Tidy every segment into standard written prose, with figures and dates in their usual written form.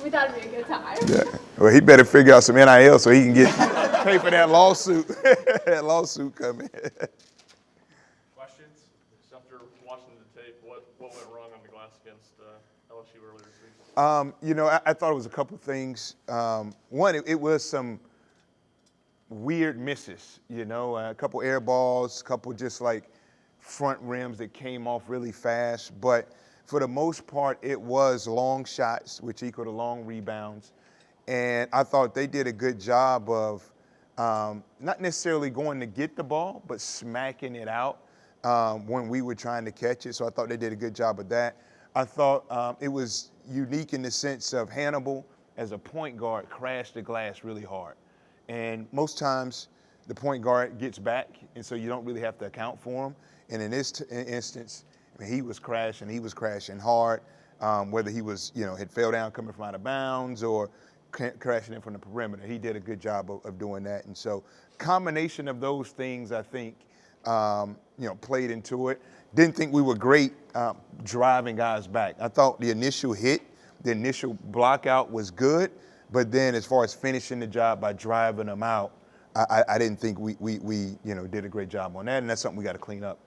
We thought it'd be a good time. Yeah. Well, he better figure out some NIL so he can get pay for that lawsuit. That lawsuit coming. Questions? Just after watching the tape, what went wrong on the glass against LSU earlier this week? I thought it was a couple things. One, it was some weird misses, a couple air balls, a couple just like front rims that came off really fast. But for the most part, it was long shots, which equal to long rebounds. And I thought they did a good job of not necessarily going to get the ball, but smacking it out when we were trying to catch it. So I thought they did a good job of that. I thought it was unique in the sense of Hannibal, as a point guard, crashed the glass really hard. And most times the point guard gets back, and so you don't really have to account for him. And in this instance, he was crashing hard, whether he was, had fell down coming from out of bounds or crashing in from the perimeter. He did a good job of doing that. And so combination of those things, I think, played into it. Didn't think we were great driving guys back. I thought the initial hit, the initial block out was good, but then as far as finishing the job by driving them out, I didn't think we did a great job on that, and that's something we got to clean up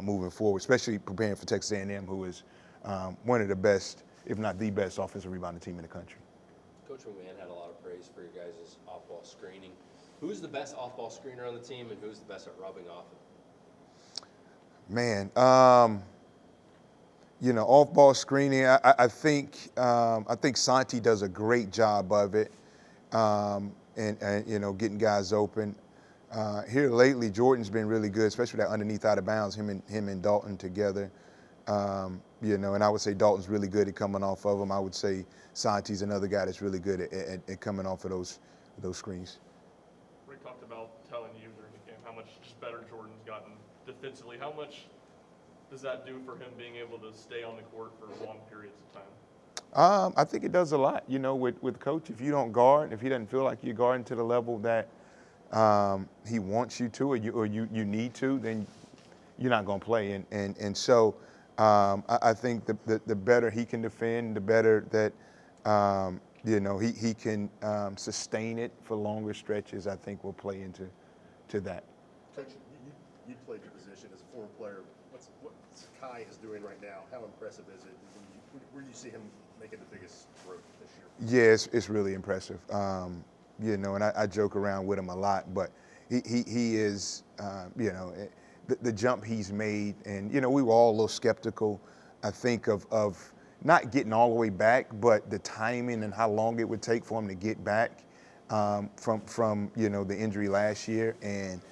moving forward, especially preparing for Texas A&M, who is one of the best, if not the best, offensive rebounding team in the country. Coach McMahon had a lot of praise for your guys' off-ball screening. Who's the best off-ball screener on the team, and who's the best at rubbing off it? Man, off-ball screening, I think Santi does a great job of it, and getting guys open. Here lately, Jordan's been really good, especially that underneath out of bounds, him and Dalton together. And I would say Dalton's really good at coming off of them. I would say Santi's another guy that's really good at coming off of those screens. Rick talked about telling you during the game how much just better Jordan's gotten defensively. How much does that do for him being able to stay on the court for long periods of time? I think it does a lot. With Coach, if you don't guard, if he doesn't feel like you're guarding to the level that he wants you to, or you need to, then you're not going to play. And so I think the better he can defend, the better that he can sustain it for longer stretches, I think will play into that. Coach, you played your position as a former player. What Kai is doing right now, how impressive is it? Where do you see him making the biggest growth this year? Yeah, it's really impressive. And I joke around with him a lot, but he is, the jump he's made, and we were all a little skeptical, I think, of not getting all the way back, but the timing and how long it would take for him to get back from the injury last year, and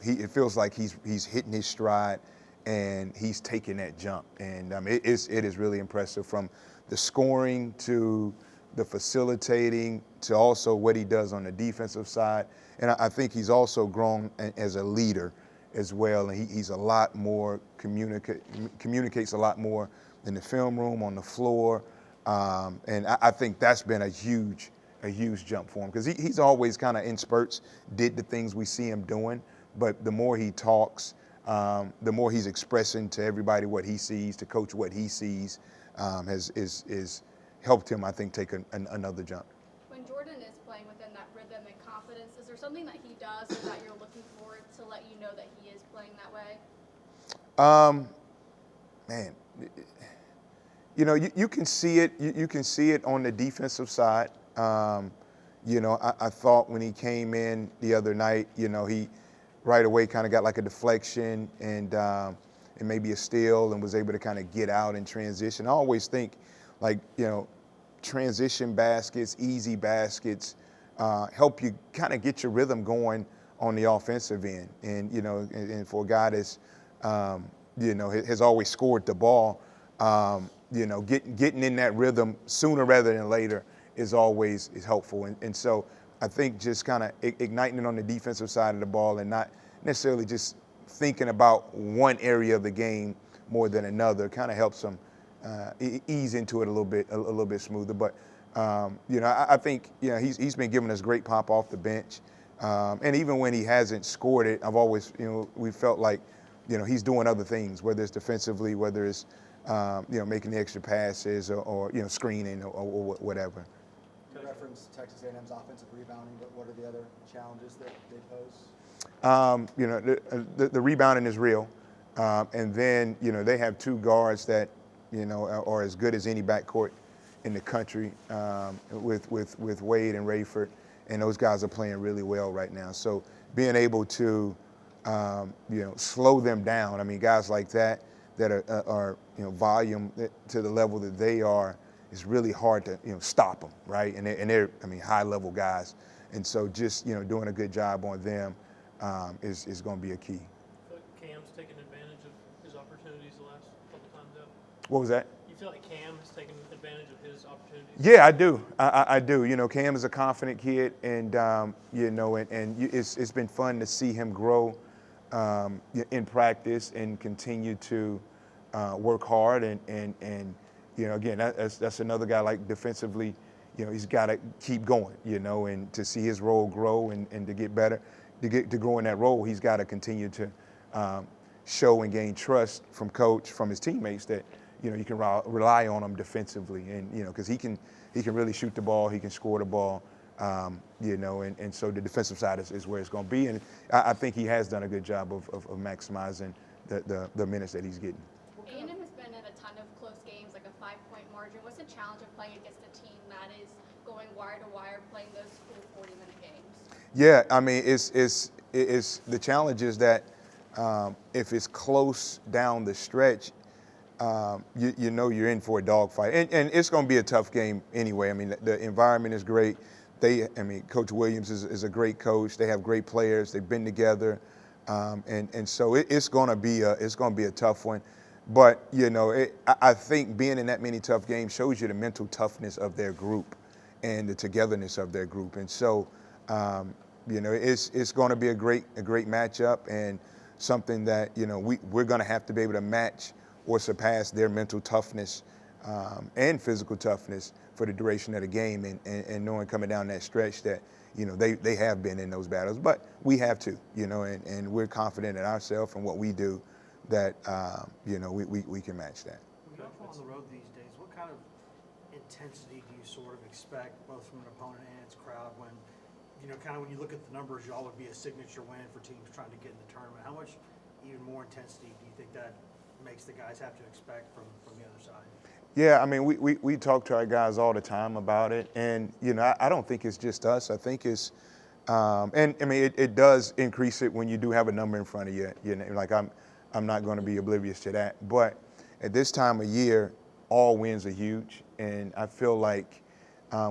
it feels like he's hitting his stride, and he's taking that jump, and it is really impressive, from the scoring to the facilitating to also what he does on the defensive side. And I think he's also grown as a leader as well. And he's a lot more communicates a lot more in the film room, on the floor. And I think that's been a huge jump for him, because he's always kind of in spurts did the things we see him doing. But the more he talks, the more he's expressing to everybody what he sees, to coach what he sees, is helped him, I think, take another jump. When Jordan is playing within that rhythm and confidence, is there something that he does or that you're looking for to let you know that he is playing that way? Man, you can see it. You can see it on the defensive side. I thought when he came in the other night, he right away kind of got like a deflection and maybe a steal, and was able to kind of get out and transition. I always think, like, transition baskets, easy baskets, help you kind of get your rhythm going on the offensive end. And, and for a guy that's, has always scored the ball, getting in that rhythm sooner rather than later is helpful. And so I think just kind of igniting it on the defensive side of the ball, and not necessarily just thinking about one area of the game more than another, kind of helps them ease into it a little bit smoother. But I think he's been giving us great pop off the bench, and even when he hasn't scored it, I've always we felt like he's doing other things, whether it's defensively, whether it's making the extra passes or screening or whatever. To reference Texas A&M's offensive rebounding, but what are the other challenges that they pose? The rebounding is real. And then, they have two guards that, are as good as any backcourt in the country with Wade and Rayford. And those guys are playing really well right now. So being able to, slow them down. I mean, guys like that are volume to the level that they are, is really hard to, stop them, right? And they're high-level guys. And so just, doing a good job on them is going to be a key. Cam's taken advantage of his opportunities the last couple times out? What was that? You feel like Cam has taken advantage of his opportunities? Yeah, I do. I do. Cam is a confident kid, and it's been fun to see him grow in practice and continue to work hard. And again, that's another guy, like, defensively, he's got to keep going, and to see his role grow and to get better, to grow in that role, he's got to continue to show and gain trust from coach, from his teammates, that you can rely on him defensively, and because he can really shoot the ball, he can score the ball, and so the defensive side is where it's going to be, and I think he has done a good job of maximizing the minutes that he's getting. A&M has been in a ton of close games, like a 5-point margin. What's the challenge of playing against a team that is going wire to wire, playing those full 40-minute games? Yeah, it's the challenge is that if it's close down the stretch, you're in for a dogfight, and it's going to be a tough game anyway. I mean, the environment is great. Coach Williams is a great coach. They have great players. They've been together, and so it's going to be a tough one. But I think being in that many tough games shows you the mental toughness of their group and the togetherness of their group, and so it's going to be a great matchup, and something that we're going to have to be able to match or surpass their mental toughness and physical toughness for the duration of the game, and knowing coming down that stretch that they have been in those battles, but we have to, and we're confident in ourselves and what we do, that we can match that. When you're on the road these days, what kind of intensity do you sort of expect, both from an opponent and its crowd, when when you look at the numbers, y'all would be a signature win for teams trying to get in the tournament? How much even more intensity do you think that makes the guys have to expect from the other side? Yeah, we talk to our guys all the time about it, and I don't think it's just us. I think it's, it does increase it when you do have a number in front of you. Like I'm not going to be oblivious to that. But at this time of year, all wins are huge, and I feel like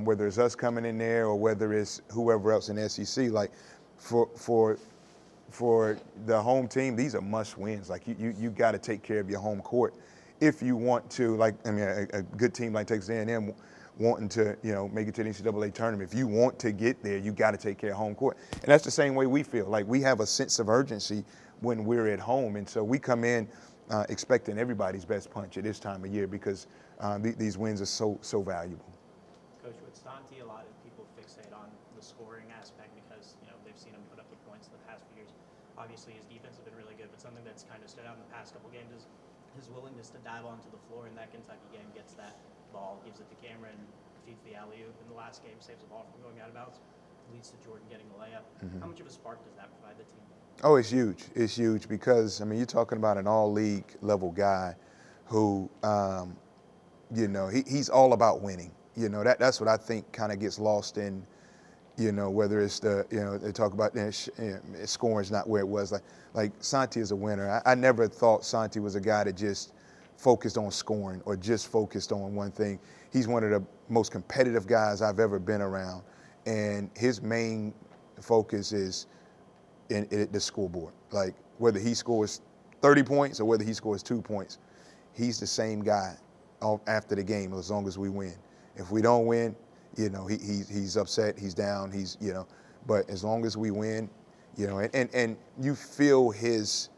whether it's us coming in there or whether it's whoever else in the SEC, like for the home team, these are must wins. Like you got to take care of your home court if you want to. A good team like Texas A&M wanting to make it to the NCAA tournament. If you want to get there, you got to take care of home court, and that's the same way we feel. Like we have a sense of urgency when we're at home, and so we come in expecting everybody's best punch at this time of year, because these wins are so valuable. Coach, with Santi, a lot of people fixate on the scoring aspect because they've seen him put up the points in the past few years. Obviously, his defense has been really good, but something that's kind of stood out in the past couple games is his willingness to dive onto the floor. In that Kentucky game, gets that ball, gives it to Cameron, feeds the alley-oop. In the last game, saves the ball from going out of bounds, leads to Jordan getting the layup. Mm-hmm. How much of a spark does that provide the team? Oh, it's huge. It's huge because, you're talking about an all-league level guy who, he's all about winning. That's what I think kind of gets lost in, whether it's they talk about scoring's not where it was. Like Santi is a winner. I never thought Santi was a guy that just focused on scoring or just focused on one thing. He's one of the most competitive guys I've ever been around, and his main focus is in the scoreboard. Like whether he scores 30 points or whether he scores 2 points, he's the same guy after the game as long as we win. If we don't win, he's upset, he's down, but as long as we win, and you feel his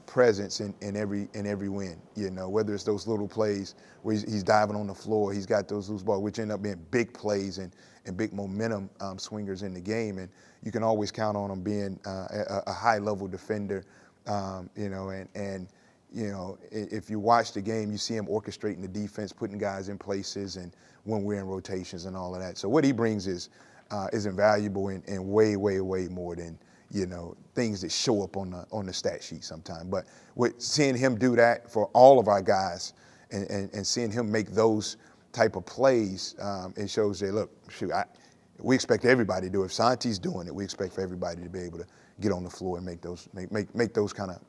presence in every win, whether it's those little plays where he's diving on the floor, he's got those loose balls, which end up being big plays and big momentum swingers in the game, and you can always count on him being a high-level defender, and you know, if you watch the game, you see him orchestrating the defense, putting guys in places, and when we're in rotations and all of that. So what he brings is invaluable and way, way, way more than, you know, things that show up on the stat sheet sometimes. But with seeing him do that for all of our guys and seeing him make those type of plays, it shows that, look, shoot, we expect everybody to do it. If Santi's doing it, we expect for everybody to be able to get on the floor and make those kind of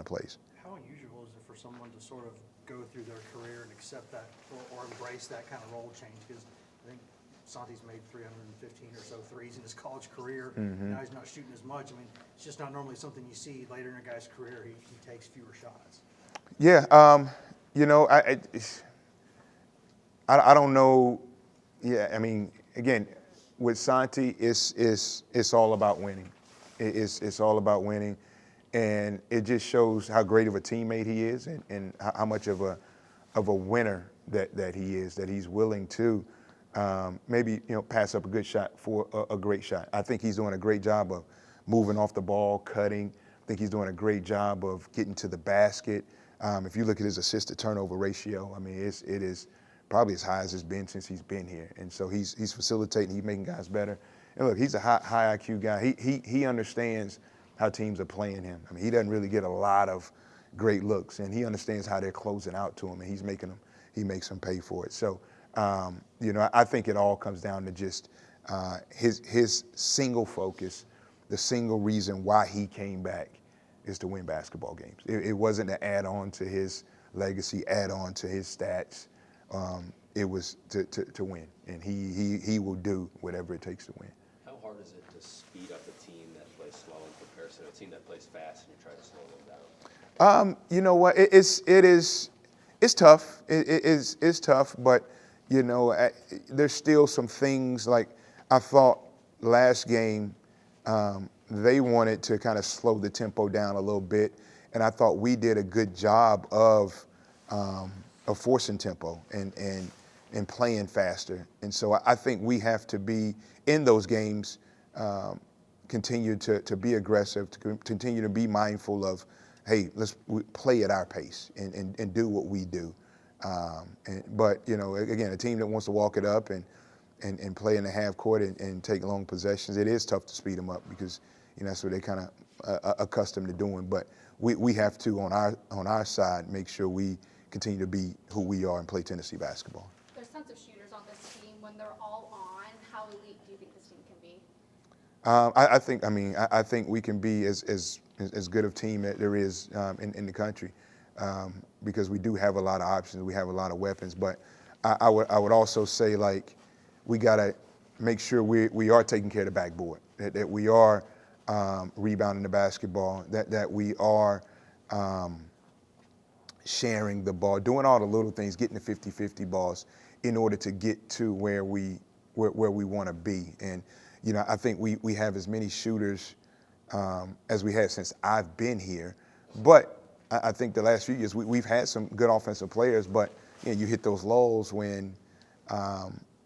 plays. How unusual is it for someone to sort of go through their career and accept that or embrace that kind of role change? Because I think Santi's made 315 or so threes in his college career. Now he's not shooting as much. I mean, it's just not normally something you see later in a guy's career. He takes fewer shots. Yeah, you know, I don't know. Yeah, I mean, again, with Santi, it's all about winning. It's all about winning, and it just shows how great of a teammate he is, and how much of a winner that he is. That he's willing to maybe pass up a good shot for a great shot. I think he's doing a great job of moving off the ball, cutting. I think he's doing a great job of getting to the basket. If you look at his assist to turnover ratio, I mean, it is probably as high as it's been since he's been here. And so he's facilitating, he's making guys better. And look, he's a high IQ guy. He understands how teams are playing him. I mean, he doesn't really get a lot of great looks, and he understands how they're closing out to him, and he makes them pay for it. So, I think it all comes down to just his single focus, the single reason why he came back is to win basketball games. It wasn't to add on to his legacy, add on to his stats. It was to win, and he will do whatever it takes to win. How hard is it to speed up a team that plays slow in comparison to a team that plays fast and you try to slow them down? You know what? It's tough. It's tough, but there's still some things like I thought last game. They wanted to kind of slow the tempo down a little bit, and I thought we did a good job of forcing tempo and playing faster. And so I think we have to be in those games, continue to be aggressive, to continue to be mindful of, hey, let's play at our pace and do what we do. But again, a team that wants to walk it up and play in the half court and take long possessions, it is tough to speed them up because that's what they're kind of accustomed to doing. But we have to on our side make sure we continue to be who we are and play Tennessee basketball. There's tons of shooters on this team. When they're all on, how elite do you think this team can be? I think we can be as good of team that there is in the country because we do have a lot of options. We have a lot of weapons. But I would also say, like, we got to make sure we are taking care of the backboard, that we are rebounding the basketball, that we are sharing the ball, doing all the little things, getting the 50-50 balls in order to get to where we want to be. And, I think we have as many shooters as we had since I've been here. But I think the last few years we've had some good offensive players, but you hit those lulls when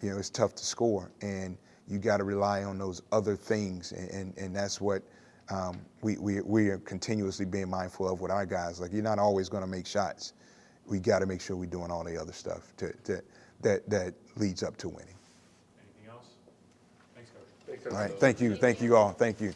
it's tough to score, and you got to rely on those other things, and that's what we are continuously being mindful of with our guys. Like, you're not always going to make shots. We got to make sure we're doing all the other stuff that leads up to winning. Anything else? Thanks, Coach. Thanks, Coach. All right, thank you all, thank you.